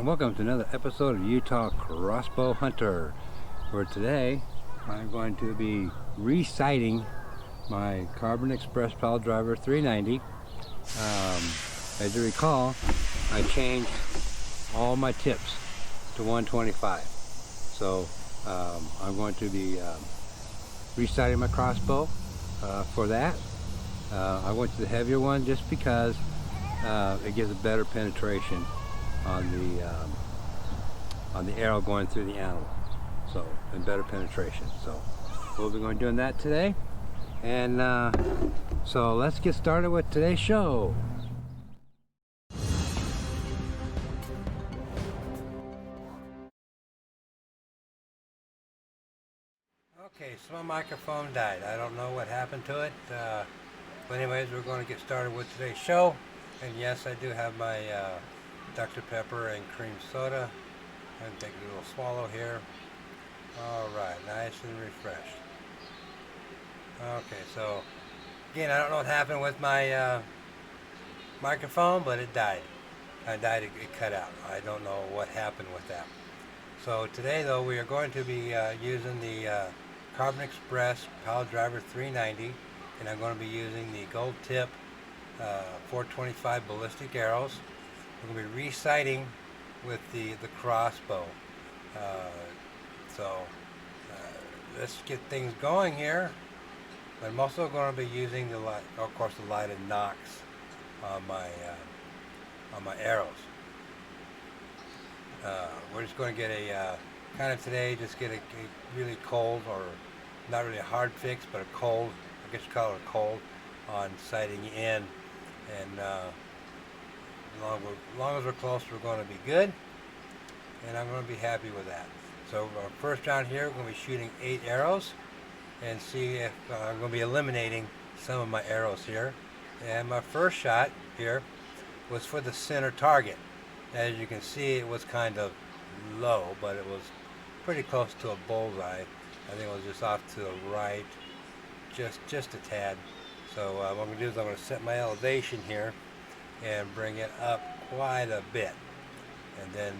Alright, welcome to another episode of Utah Crossbow Hunter, where today I'm going to be resighting my Carbon Express Pile Driver 390. As you recall, I changed all my tips to 125. So I'm going to be resighting my crossbow for that. I went to the heavier one just because it gives a better penetration on the arrow going through the animal, so, and better penetration. So we'll be going doing that today, and so let's get started with today's show. Okay, so my microphone died. I don't know what happened to it, but anyways, we're going to get started with today's show. And yes, I do have my Dr. Pepper and cream soda. I'm going to take a little swallow here. Alright, nice and refreshed. Okay, so again, I don't know what happened with my microphone, but it died. It cut out. I don't know what happened with that. So today though, we are going to be using the Carbon Express Pile Driver 390, and I'm going to be using the gold tip 425 ballistic arrows. We're going to be resighting with the crossbow. Let's get things going here. I'm also going to be using the light, of course, the lighted nocks on my arrows. We're just going to get a kind of today, just get a really cold, or not really a hard fix, but a cold, I guess you call it a cold, on sighting in. And as long as we're close, we're going to be good, and I'm going to be happy with that. So our first round here, we're going to be shooting 8 arrows and see if I'm going to be eliminating some of my arrows here. And my first shot here was for the center target. As you can see, it was kind of low, but it was pretty close to a bullseye. I think it was just off to the right, just a tad. So what I'm going to do is I'm going to set my elevation here and bring it up quite a bit, and then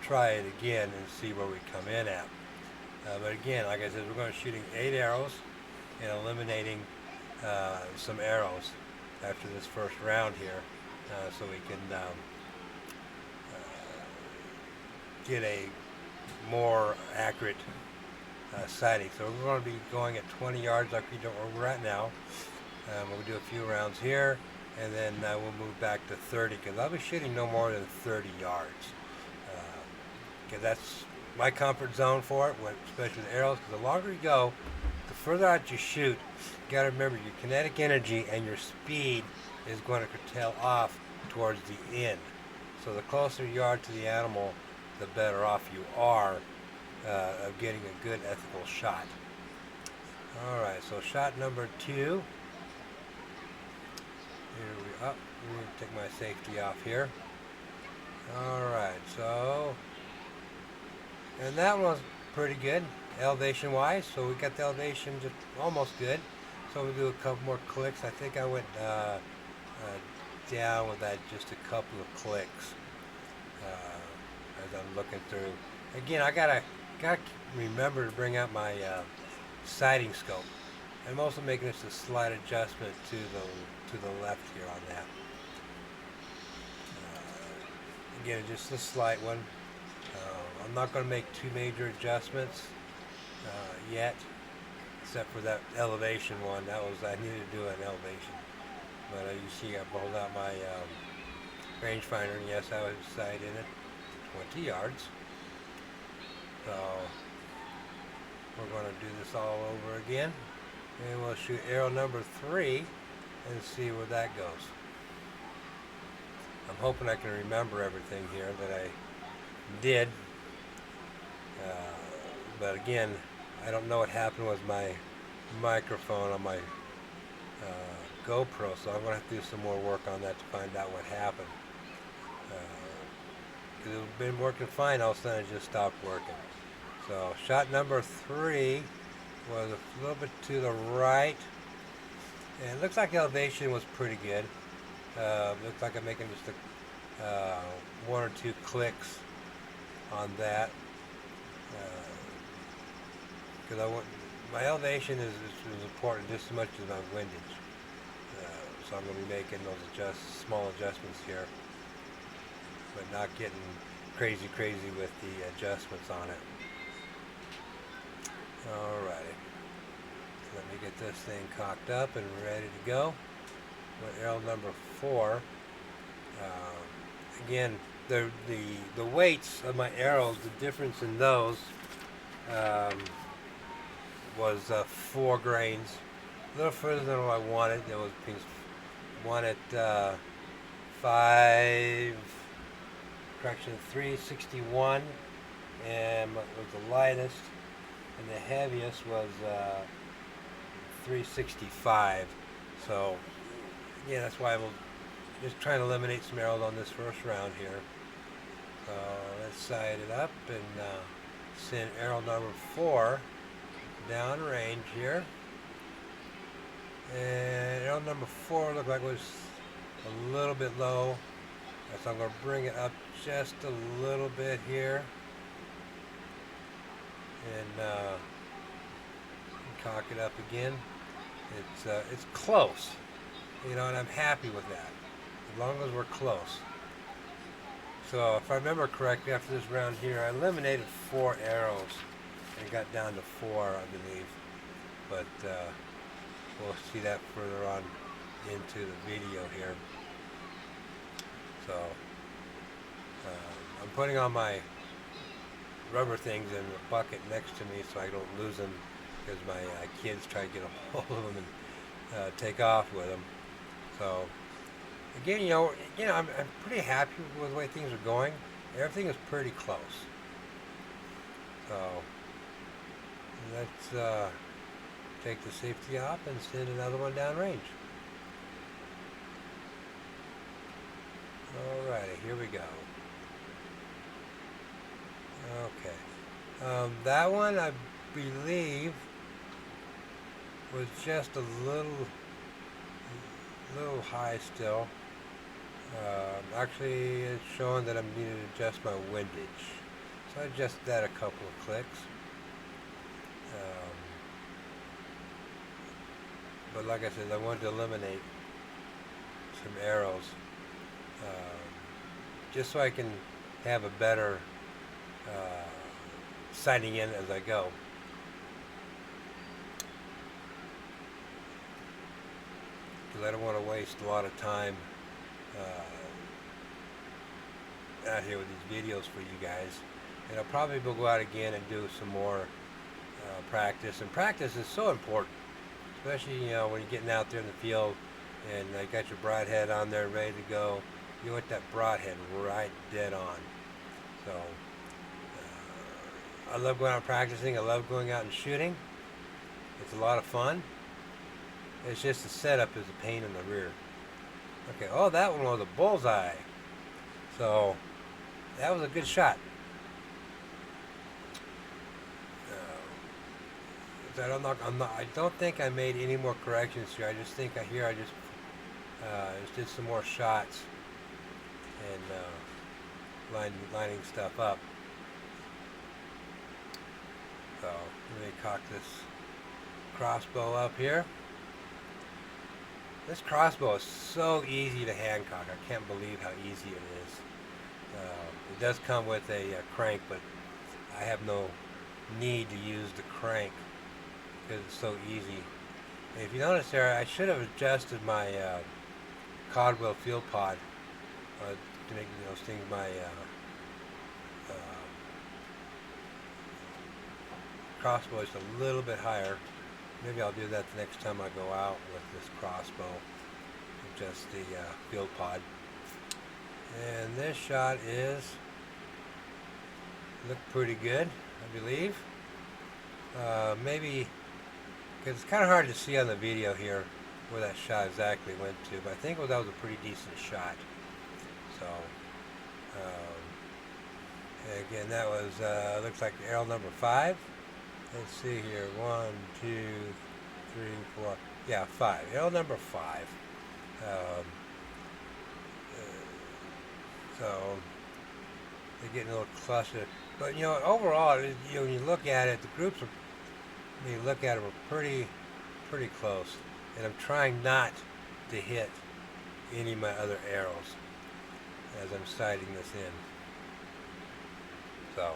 try it again and see where we come in at. But again, like I said, we're going to be shooting 8 arrows and eliminating some arrows after this first round here, so we can get a more accurate sighting. So we're going to be going at 20 yards like we do where we're at now. We'll do a few rounds here, and then we'll move back to 30, because I'll be shooting no more than 30 yards. Because that's my comfort zone for it, especially with arrows, because the longer you go, the further out you shoot. You got to remember, your kinetic energy and your speed is going to curtail off towards the end. So the closer you are to the animal, the better off you are of getting a good ethical shot. Alright, so shot number 2. Here we go. I'm going to take my safety off here. Alright, so, and that was pretty good elevation wise, so we got the elevation just almost good. So we'll do a couple more clicks. I think I went down with that just a couple of clicks as I'm looking through. Again, I gotta remember to bring out my sighting scope. I'm also making just a slight adjustment to the left here on that. Again, just a slight one. I'm not going to make too major adjustments yet, except for that elevation one. I needed to do an elevation. But you see, I pulled out my rangefinder, and yes, I was sight in it 20 yards. So we're going to do this all over again, and we'll shoot arrow number 3 and see where that goes. I'm hoping I can remember everything here that I did, but again, I don't know what happened with my microphone on my GoPro, so I'm going to have to do some more work on that to find out what happened. Because it's been working fine, all of a sudden it just stopped working. So shot number 3 was a little bit to the right, and it looks like the elevation was pretty good. Looks like I'm making just 1 or 2 clicks on that, because I want my elevation is important just as much as my windage. So I'm going to be making those small adjustments here, but not getting crazy with the adjustments on it. Alrighty, so let me get this thing cocked up and ready to go. With arrow number 4. Again, the weights of my arrows, the difference in those was 4 grains, a little further than what I wanted. There was one at 361, and was the lightest, and the heaviest was 365. So yeah, that's why I will just try to eliminate some arrows on this first round here. So let's side it up and send arrow number 4 down range here. And arrow number 4 looked like it was a little bit low, so I'm going to bring it up just a little bit here, and cock it up again. It's close, you know, and I'm happy with that, as long as we're close. So if I remember correctly, after this round here, I eliminated 4 arrows and got down to 4, I believe. But we'll see that further on into the video here. So I'm putting on my rubber things in the bucket next to me so I don't lose them, because my kids try to get a hold of them and take off with them. So again, you know, I'm pretty happy with the way things are going. Everything is pretty close. So let's take the safety off and send another one down range. Alrighty, here we go. Okay. That one, I believe, was just a little high still. Actually, it's showing that I'm needing to adjust my windage. So I adjusted that a couple of clicks. But like I said, I wanted to eliminate some arrows, just so I can have a better sighting in as I go. Because I don't want to waste a lot of time out here with these videos for you guys. And I'll probably go out again and do some more practice. And practice is so important, especially, you know, when you're getting out there in the field and you got your broadhead on there ready to go. You want that broadhead right dead on. So I love going out practicing. I love going out and shooting. It's a lot of fun. It's just the setup is a pain in the rear. Okay, oh, that one was a bullseye. So that was a good shot. I don't think I made any more corrections here. I just think I just did some more shots and lining stuff up. So let me cock this crossbow up here. This crossbow is so easy to hand cock. I can't believe how easy it is. It does come with a crank, but I have no need to use the crank because it's so easy. And if you notice there, I should have adjusted my CALDWELL field pod to make those things my crossbow is a little bit higher. Maybe I'll do that the next time I go out with this crossbow. Adjust the field pod. And this shot looked pretty good, I believe. Maybe, because it's kind of hard to see on the video here where that shot exactly went to, but I think that was a pretty decent shot. So, again, that was, looks like arrow number 5. Let's see here, 1, 2, 3, 4, yeah, 5, arrow number 5. So they're getting a little clustered. But you know, overall, you know, when you look at it, the groups are, when you look at them, are pretty close. And I'm trying not to hit any of my other arrows as I'm sighting this in. So,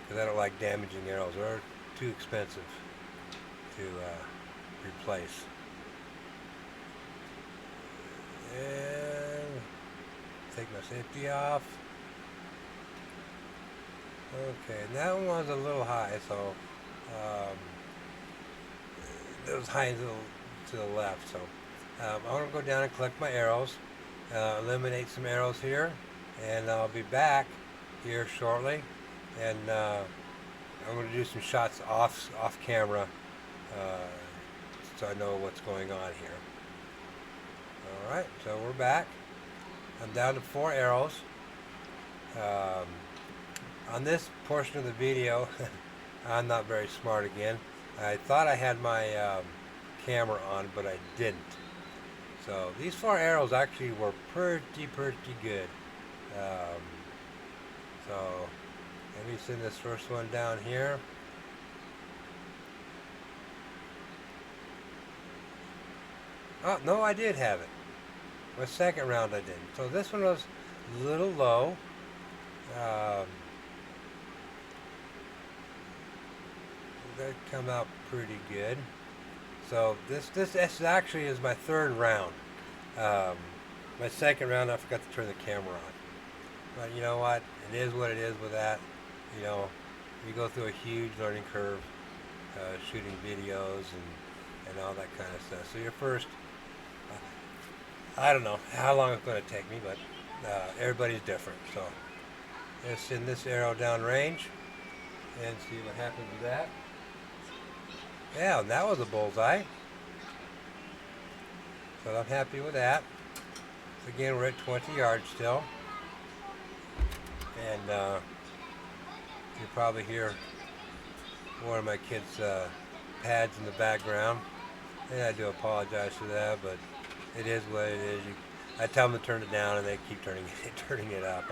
because I don't like damaging arrows. They're too expensive to replace. And take my safety off. Okay, that one was a little high, so it was high to the left. So I'm going to go down and collect my arrows, eliminate some arrows here, and I'll be back here shortly. And I'm going to do some shots off camera, so I know what's going on here. All right, so we're back. I'm down to 4 arrows. On this portion of the video, I'm not very smart again. I thought I had my camera on, but I didn't. So these 4 arrows actually were pretty good. So let me send this first one down here. Oh, no, I did have it. My second round I didn't. So this one was a little low. That come out pretty good. So this actually is my 3rd round. My second round I forgot to turn the camera on. But you know what? It is what it is with that. You know, you go through a huge learning curve shooting videos and all that kind of stuff. So your first, I don't know how long it's going to take me, but everybody's different. So let's send this arrow down range and see what happens with that. Yeah, that was a bullseye. So I'm happy with that. So again, we're at 20 yards still. And you probably hear one of my kids' pads in the background. And I do apologize for that, but it is what it is. I tell them to turn it down and they keep turning it up.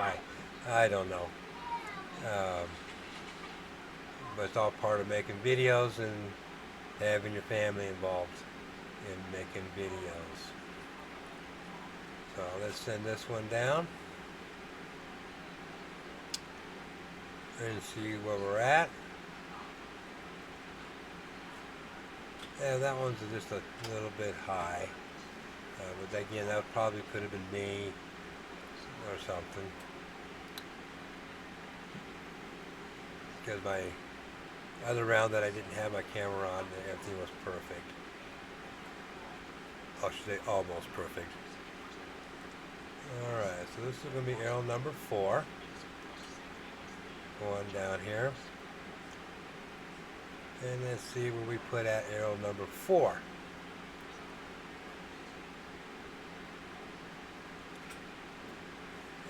I don't know. But it's all part of making videos and having your family involved in making videos. So let's send this one down and see where we're at. And that one's just a little bit high. But again, that probably could have been me or something. Because my other round that I didn't have my camera on, everything was perfect. I should say almost perfect. Alright, so this is going to be arrow number 4. Going down here. And let's see where we put at arrow number 4.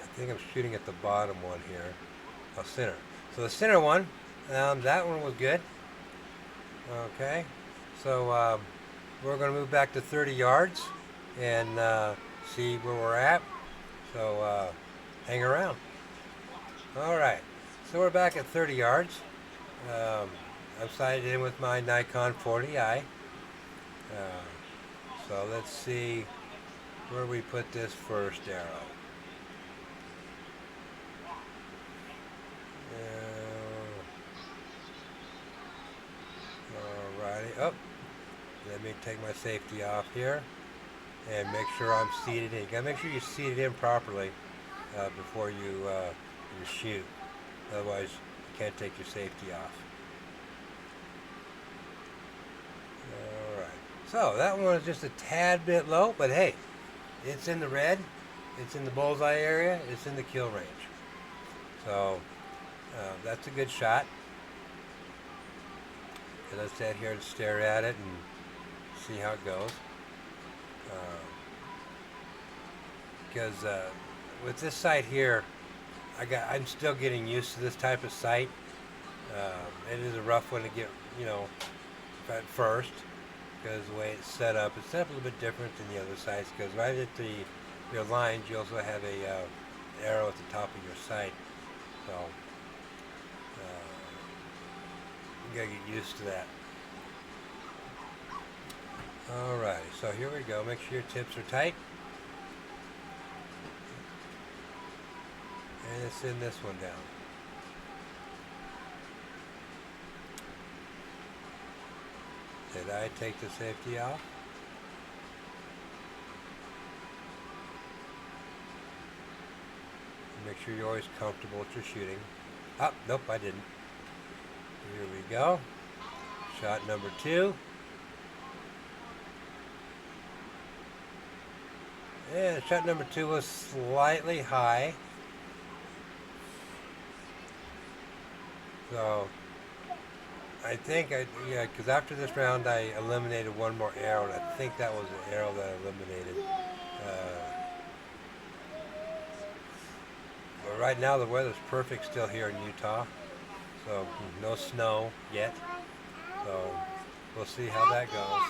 I think I'm shooting at the bottom one here. Oh, center. So the center one, that one was good. Okay, so we're going to move back to 30 yards and see where we're at. So hang around. All right, so we're back at 30 yards. I'm sighted in with my Nikon 40i. So let's see where we put this first arrow. Alrighty, up. Let me take my safety off here and make sure I'm seated in. You gotta make sure you're seated in properly before you shoot. Otherwise, you can't take your safety off. Alright, so that one is just a tad bit low, but hey, it's in the red, it's in the bullseye area, it's in the kill range. So that's a good shot. And I sat here and stare at it and see how it goes. Because with this sight here, I'm still getting used to this type of sight. It is a rough one to get, you know, at first, because the way it's set up a little bit different than the other sights. Because right at the your lines, you also have a arrow at the top of your sight. So you gotta get used to that. Alrighty, so here we go. Make sure your tips are tight. And let's send this one down. Did I take the safety off? Make sure you're always comfortable with your shooting. Oh, nope, I didn't. Here we go. Shot number 2. And shot number 2 was slightly high. So, I think, because after this round I eliminated one more arrow, and I think that was the arrow that I eliminated. But right now the weather's perfect still here in Utah. So, no snow yet. So, we'll see how that goes.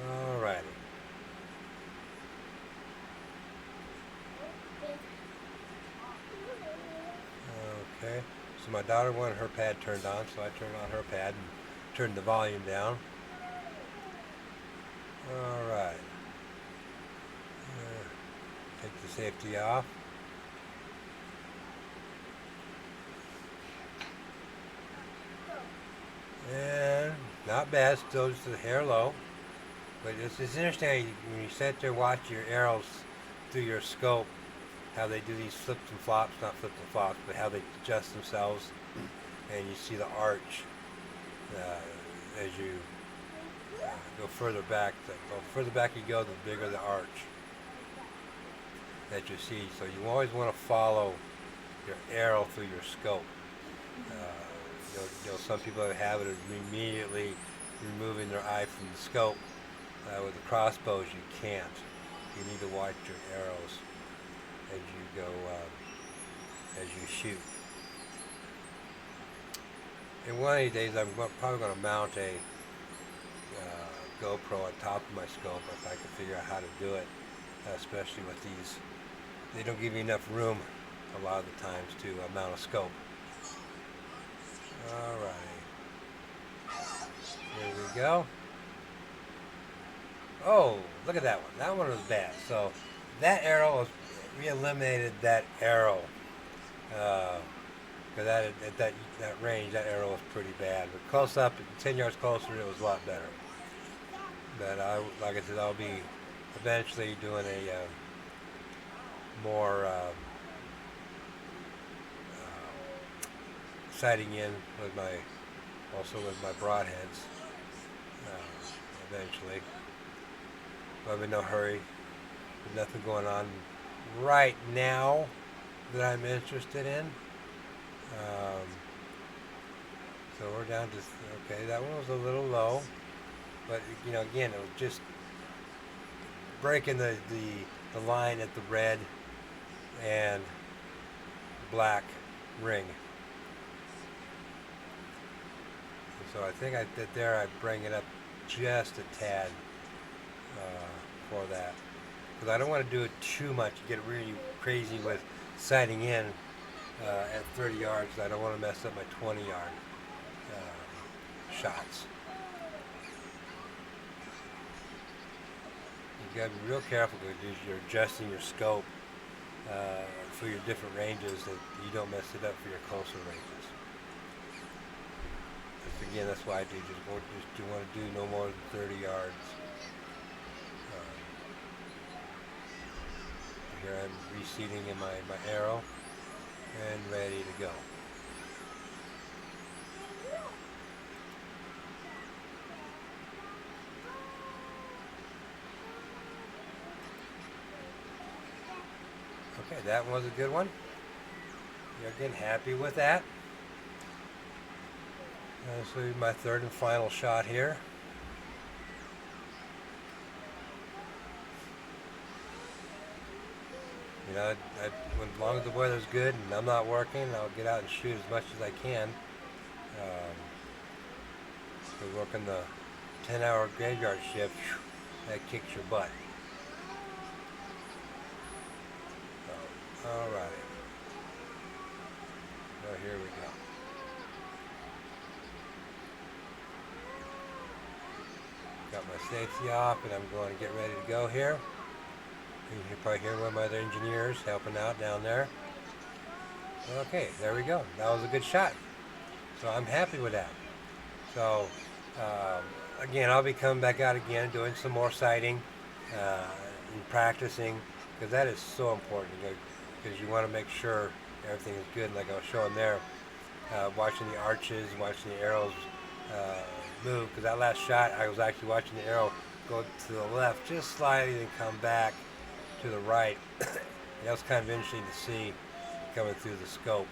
Alrighty. Okay, so my daughter wanted her pad turned on, so I turned on her pad and turned the volume down. Alright. Take the safety off. And not bad, still just a hair low. But it's interesting when you sit there and watch your arrows through your scope, how they do these flips and flops, not flips and flops, but how they adjust themselves, and you see the arch as you go further back. The further back you go, the bigger the arch that you see. So you always want to follow your arrow through your scope. Some people have a habit of immediately removing their eye from the scope. With the crossbows, you can't. You need to watch your arrows as you go, as you shoot. And one of these days, I'm probably going to mount a GoPro on top of my scope if I can figure out how to do it. Especially with these, they don't give you enough room a lot of the times to mount a scope. All right, here we go. Oh, look at that one. That one was bad. So that arrow we eliminated that arrow. Because at that range, that arrow was pretty bad. But close up, 10 yards closer, it was a lot better. But like I said, I'll be eventually doing a more sighting in with also with my broadheads eventually. I'm in no hurry. There's nothing going on right now that I'm interested in. So we're down to, okay, that one was a little low. But, again, it was just breaking the line at the red and black ring. And so I think I bring it up just a tad. For that, because I don't want to do it too much, get really crazy with sighting in at 30 yards. I don't want to mess up my 20-yard shots. You got to be real careful because you're adjusting your scope for your different ranges, that you don't mess it up for your closer ranges. Again, that's why I do just want to do no more than 30 yards. Here I'm reseating in my arrow and ready to go. Okay, that was a good one. You're getting happy with that. This will be my third and final shot here. As long as the weather's good and I'm not working, I'll get out and shoot as much as I can. So working the 10-hour graveyard shift, that kicks your butt. So, alright. So here we go. Got my safety off, and I'm going to get ready to go here. You can probably hear one of my other engineers helping out down there. Okay, there we go. That was a good shot. So I'm happy with that. So again, I'll be coming back out again, doing some more sighting and practicing, because that is so important. Because you want to make sure everything is good. Like I was showing there, watching the arches, watching the arrows move. Because that last shot, I was actually watching the arrow go to the left, just slightly, and come back to the right. That was kind of interesting to see coming through the scope.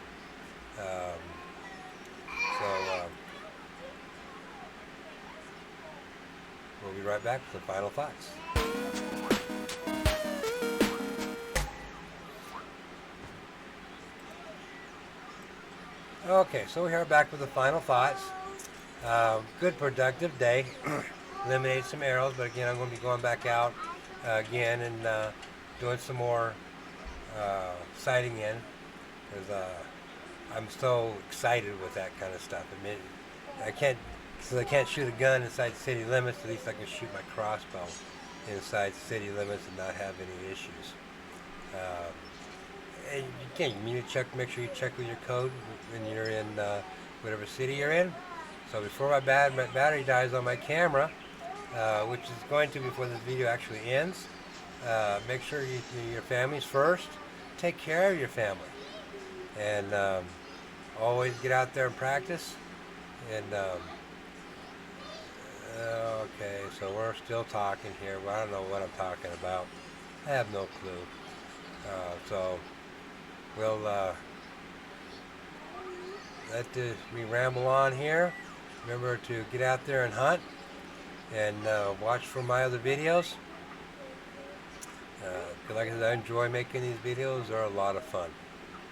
We'll be right back with the final thoughts. Okay, so we are back with the final thoughts. Good productive day. Eliminated some arrows, but again, I'm going to be going back out again and doing some more sighting in, because I'm so excited with that kind of stuff. I mean, since I can't shoot a gun inside city limits, at least I can shoot my crossbow inside city limits and not have any issues. And you need to make sure you check with your code when you're in whatever city you're in. So before my battery dies on my camera, which is going to before this video actually ends, make sure your family's first. Take care of your family, and always get out there and practice. And okay, so we're still talking here. Well, I don't know what I'm talking about. I have no clue. So we'll let me ramble on here. Remember to get out there and hunt, and watch for my other videos. Like I said, I enjoy making these videos. They're a lot of fun.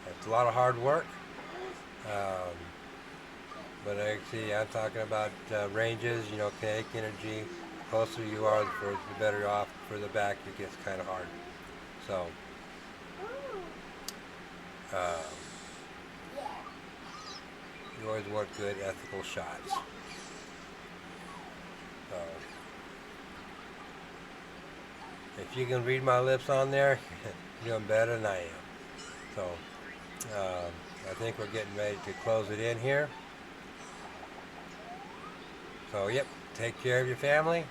It's a lot of hard work. But actually, I'm talking about ranges, kinetic energy. The closer you are, the better off. Further back, it gets kind of hard. So, you always want good, ethical shots. So, if you can read my lips on there, you're doing better than I am. So, I think we're getting ready to close it in here. So, yep, take care of your family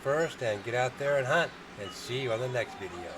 first, and get out there and hunt. And see you on the next video.